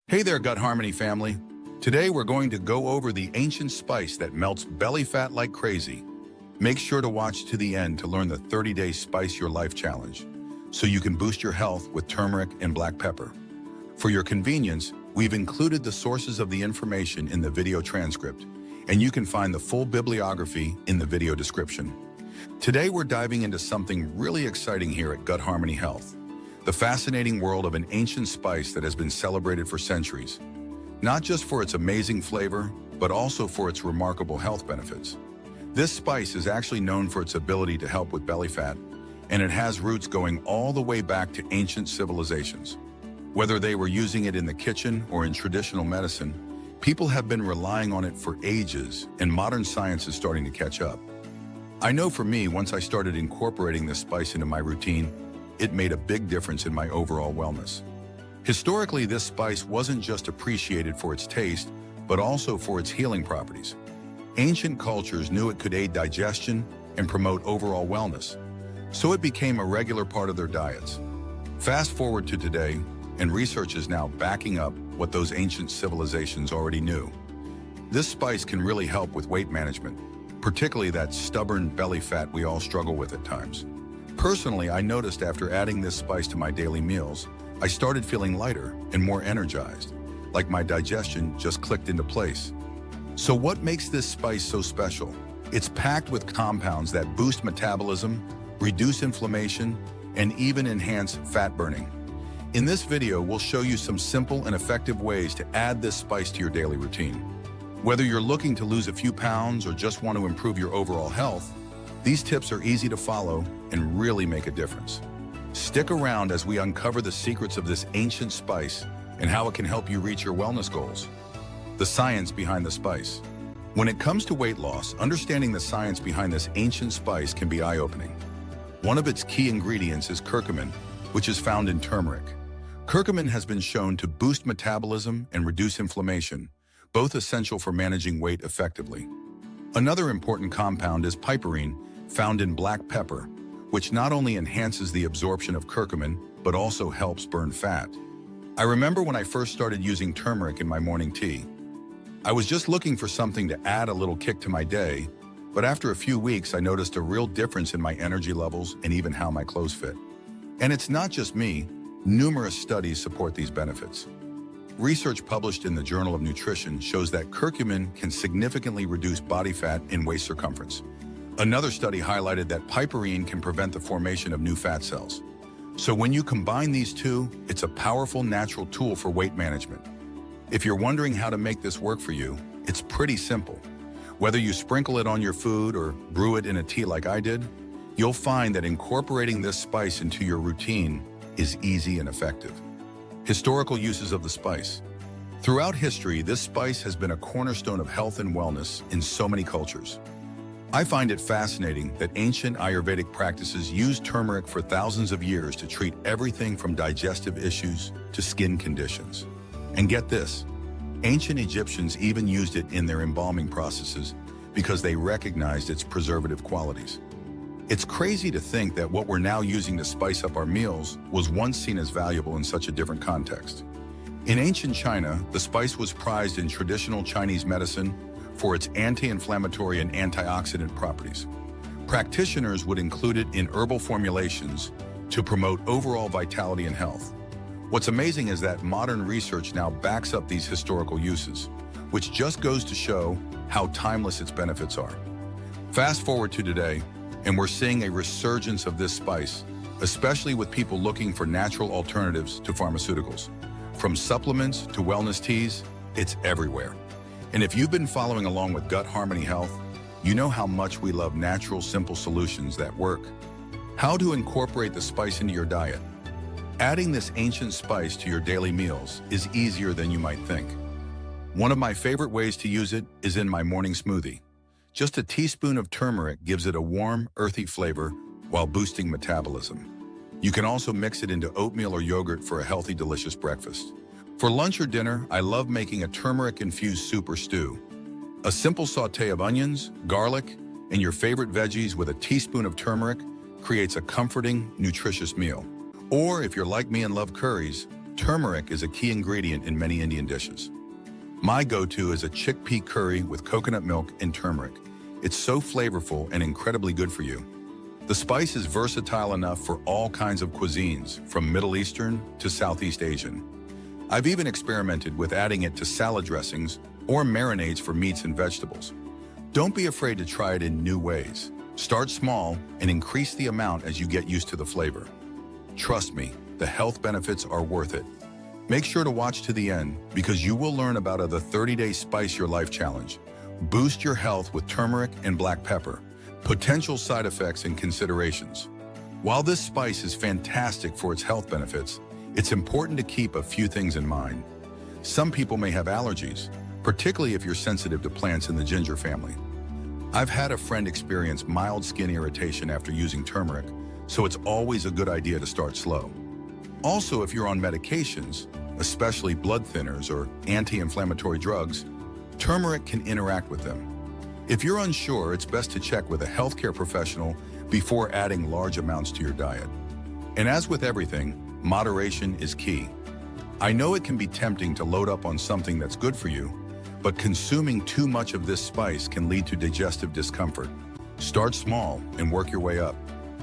Hey there, Gut Harmony family. Today we're going to go over the ancient spice that melts belly fat like crazy. Make sure to watch to the end to learn the 30-day Spice Your Life challenge, so you can boost your health with turmeric and black pepper. For your convenience, we've included the sources of the information in the video transcript, and you can find the full bibliography in the video description. Today we're diving into something really exciting here at Gut Harmony Health. The fascinating world of an ancient spice that has been celebrated for centuries, not just for its amazing flavor, but also for its remarkable health benefits. This spice is actually known for its ability to help with belly fat, and it has roots going all the way back to ancient civilizations. Whether they were using it in the kitchen or in traditional medicine, people have been relying on it for ages, and modern science is starting to catch up. I know for me, once I started incorporating this spice into my routine, it made a big difference in my overall wellness. Historically, this spice wasn't just appreciated for its taste, but also for its healing properties. Ancient cultures knew it could aid digestion and promote overall wellness, so it became a regular part of their diets. Fast forward to today, and research is now backing up what those ancient civilizations already knew. This spice can really help with weight management, particularly that stubborn belly fat we all struggle with at times. Personally, I noticed after adding this spice to my daily meals, I started feeling lighter and more energized, like my digestion just clicked into place. So what makes this spice so special? It's packed with compounds that boost metabolism, reduce inflammation, and even enhance fat burning. In this video, we'll show you some simple and effective ways to add this spice to your daily routine. Whether you're looking to lose a few pounds or just want to improve your overall health, these tips are easy to follow and really make a difference. Stick around as we uncover the secrets of this ancient spice and how it can help you reach your wellness goals. The science behind the spice. When it comes to weight loss, understanding the science behind this ancient spice can be eye-opening. One of its key ingredients is curcumin, which is found in turmeric. Curcumin has been shown to boost metabolism and reduce inflammation, both essential for managing weight effectively. Another important compound is piperine, found in black pepper, which not only enhances the absorption of curcumin, but also helps burn fat. I remember when I first started using turmeric in my morning tea. I was just looking for something to add a little kick to my day, but after a few weeks, I noticed a real difference in my energy levels and even how my clothes fit. And it's not just me. Numerous studies support these benefits. Research published in the Journal of Nutrition shows that curcumin can significantly reduce body fat and waist circumference. Another study highlighted that piperine can prevent the formation of new fat cells. So when you combine these two, it's a powerful natural tool for weight management. If you're wondering how to make this work for you, it's pretty simple. Whether you sprinkle it on your food or brew it in a tea like I did, you'll find that incorporating this spice into your routine is easy and effective. Historical uses of the spice. Throughout history, this spice has been a cornerstone of health and wellness in so many cultures. I find it fascinating that ancient Ayurvedic practices used turmeric for thousands of years to treat everything from digestive issues to skin conditions. And get this, ancient Egyptians even used it in their embalming processes because they recognized its preservative qualities. It's crazy to think that what we're now using to spice up our meals was once seen as valuable in such a different context. In ancient China, the spice was prized in traditional Chinese medicine for its anti-inflammatory and antioxidant properties. Practitioners would include it in herbal formulations to promote overall vitality and health. What's amazing is that modern research now backs up these historical uses, which just goes to show how timeless its benefits are. Fast forward to today, and we're seeing a resurgence of this spice, especially with people looking for natural alternatives to pharmaceuticals. From supplements to wellness teas, it's everywhere. And if you've been following along with Gut Harmony Health, you know how much we love natural, simple solutions that work. How to incorporate the spice into your diet. Adding this ancient spice to your daily meals is easier than you might think. One of my favorite ways to use it is in my morning smoothie. Just a teaspoon of turmeric gives it a warm, earthy flavor while boosting metabolism. You can also mix it into oatmeal or yogurt for a healthy, delicious breakfast. For lunch or dinner, I love making a turmeric-infused soup or stew. A simple sauté of onions, garlic, and your favorite veggies with a teaspoon of turmeric creates a comforting, nutritious meal. Or if you're like me and love curries, Turmeric is a key ingredient in many Indian dishes. My go-to is a chickpea curry with coconut milk and turmeric. It's so flavorful and incredibly good for you. The spice is versatile enough for all kinds of cuisines, from Middle Eastern to Southeast Asian. I've even experimented with adding it to salad dressings or marinades for meats and vegetables. Don't be afraid to try it in new ways. Start small and increase the amount as you get used to the flavor. Trust me, the health benefits are worth it. Make sure to watch to the end because you will learn about the 30-day Spice Your Life Challenge. Boost your health with turmeric and black pepper. Potential side effects and considerations. While this spice is fantastic for its health benefits, it's important to keep a few things in mind. Some people may have allergies, particularly if you're sensitive to plants in the ginger family. I've had a friend experience mild skin irritation after using turmeric, so it's always a good idea to start slow. Also, if you're on medications, especially blood thinners or anti-inflammatory drugs, turmeric can interact with them. If you're unsure, it's best to check with a healthcare professional before adding large amounts to your diet. And as with everything, moderation is key. I know it can be tempting to load up on something that's good for you, but consuming too much of this spice can lead to digestive discomfort. Start small and work your way up.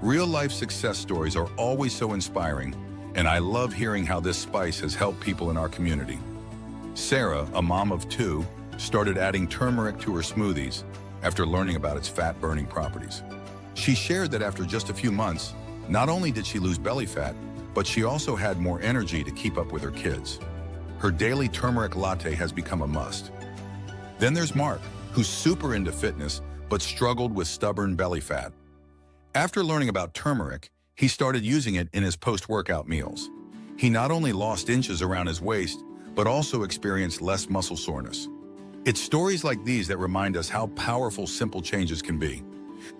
Real-life success stories are always so inspiring, and I love hearing how this spice has helped people in our community. Sarah, a mom of 2, started adding turmeric to her smoothies after learning about its fat-burning properties. She shared that after just a few months, not only did she lose belly fat, but she also had more energy to keep up with her kids. Her daily turmeric latte has become a must. Then there's Mark, who's super into fitness but struggled with stubborn belly fat. After learning about turmeric, he started using it in his post-workout meals. He not only lost inches around his waist, but also experienced less muscle soreness. It's stories like these that remind us how powerful simple changes can be.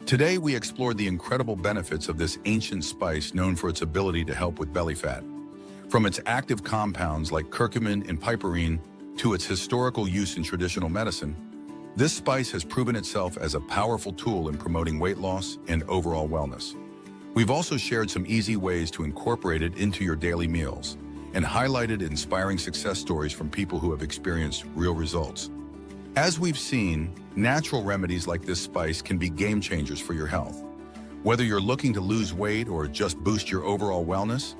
Today, we explored the incredible benefits of this ancient spice known for its ability to help with belly fat. From its active compounds like curcumin and piperine to its historical use in traditional medicine, this spice has proven itself as a powerful tool in promoting weight loss and overall wellness. We've also shared some easy ways to incorporate it into your daily meals and highlighted inspiring success stories from people who have experienced real results. As we've seen, natural remedies like this spice can be game changers for your health. Whether you're looking to lose weight or just boost your overall wellness,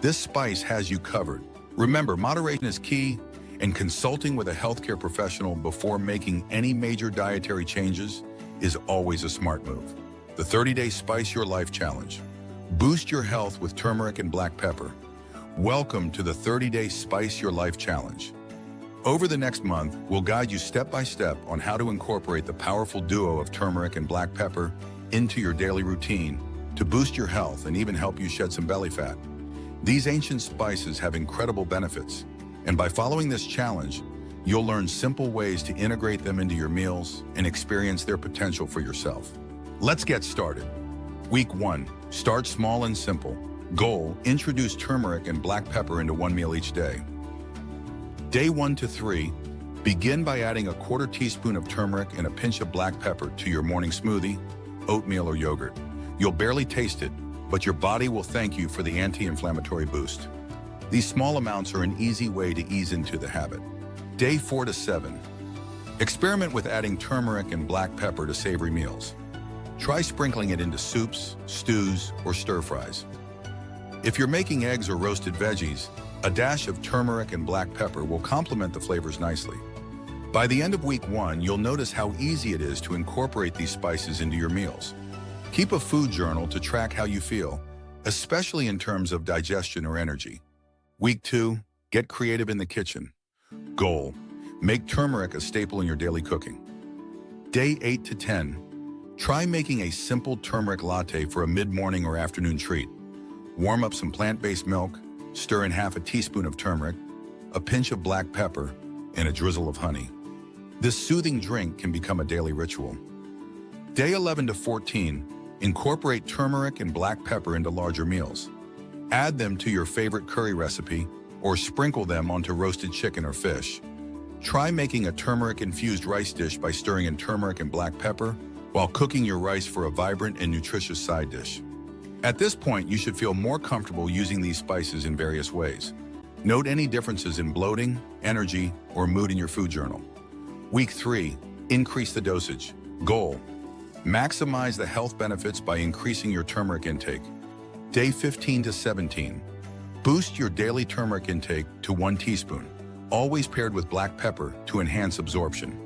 this spice has you covered. Remember, moderation is key, and consulting with a healthcare professional before making any major dietary changes is always a smart move. The 30-day Spice Your Life Challenge. Boost your health with turmeric and black pepper. Welcome to the 30-day Spice Your Life Challenge. Over the next month, we'll guide you step by step on how to incorporate the powerful duo of turmeric and black pepper into your daily routine to boost your health and even help you shed some belly fat. These ancient spices have incredible benefits, and by following this challenge, you'll learn simple ways to integrate them into your meals and experience their potential for yourself. Let's get started. Week 1, start small and simple. Goal, introduce turmeric and black pepper into one meal each day. Day 1 to 3, begin by adding a quarter teaspoon of turmeric and a pinch of black pepper to your morning smoothie, oatmeal, or yogurt. You'll barely taste it, but your body will thank you for the anti-inflammatory boost. These small amounts are an easy way to ease into the habit. Day 4 to 7, experiment with adding turmeric and black pepper to savory meals. Try sprinkling it into soups, stews, or stir-fries. If you're making eggs or roasted veggies, a dash of turmeric and black pepper will complement the flavors nicely. By the end of week 1, you'll notice how easy it is to incorporate these spices into your meals. Keep a food journal to track how you feel, especially in terms of digestion or energy. Week 2, get creative in the kitchen. Goal, make turmeric a staple in your daily cooking. Day 8 to 10, try making a simple turmeric latte for a mid-morning or afternoon treat. Warm up some plant-based milk, stir in half a teaspoon of turmeric, a pinch of black pepper, and a drizzle of honey. This soothing drink can become a daily ritual. Day 11 to 14, incorporate turmeric and black pepper into larger meals. Add them to your favorite curry recipe or sprinkle them onto roasted chicken or fish. Try making a turmeric-infused rice dish by stirring in turmeric and black pepper while cooking your rice for a vibrant and nutritious side dish. At this point, you should feel more comfortable using these spices in various ways. Note any differences in bloating, energy, or mood in your food journal. Week 3, increase the dosage. Goal: maximize the health benefits by increasing your turmeric intake. Day 15 to 17, boost your daily turmeric intake to 1 teaspoon, always paired with black pepper to enhance absorption.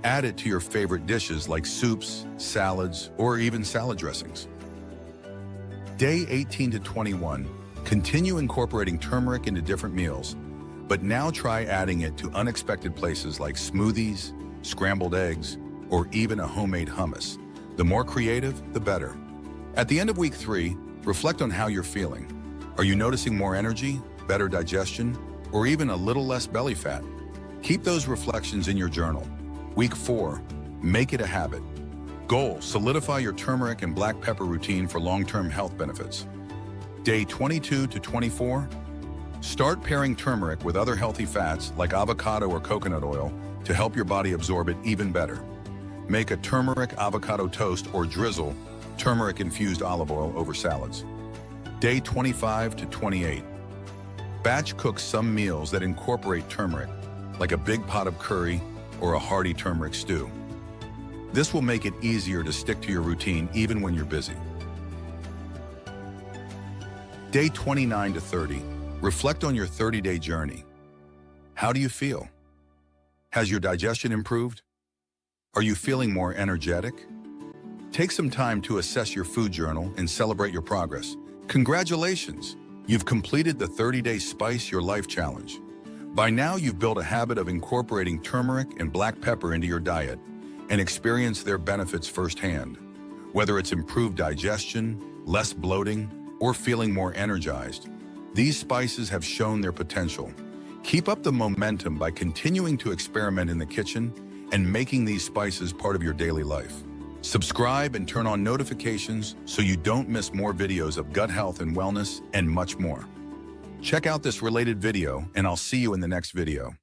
Add it to your favorite dishes like soups, salads, or even salad dressings. Day 18 to 21, continue incorporating turmeric into different meals, but now try adding it to unexpected places like smoothies, scrambled eggs, or even a homemade hummus. The more creative, the better. At the end of week 3, reflect on how you're feeling. Are you noticing more energy, better digestion, or even a little less belly fat? Keep those reflections in your journal. Week 4, make it a habit. Goal: solidify your turmeric and black pepper routine for long-term health benefits. Day 22 to 24, start pairing turmeric with other healthy fats like avocado or coconut oil to help your body absorb it even better. Make a turmeric avocado toast or drizzle turmeric-infused olive oil over salads. Day 25 to 28, batch cook some meals that incorporate turmeric, like a big pot of curry or a hearty turmeric stew. This will make it easier to stick to your routine even when you're busy. Day 29 to 30, reflect on your 30-day journey. How do you feel? Has your digestion improved? Are you feeling more energetic? Take some time to assess your food journal and celebrate your progress. Congratulations! You've completed the 30-day Spice Your Life Challenge. By now, you've built a habit of incorporating turmeric and black pepper into your diet and experience their benefits firsthand. Whether it's improved digestion, less bloating, or feeling more energized, these spices have shown their potential. Keep up the momentum by continuing to experiment in the kitchen and making these spices part of your daily life. Subscribe and turn on notifications so you don't miss more videos of gut health and wellness and much more. Check out this related video, and I'll see you in the next video.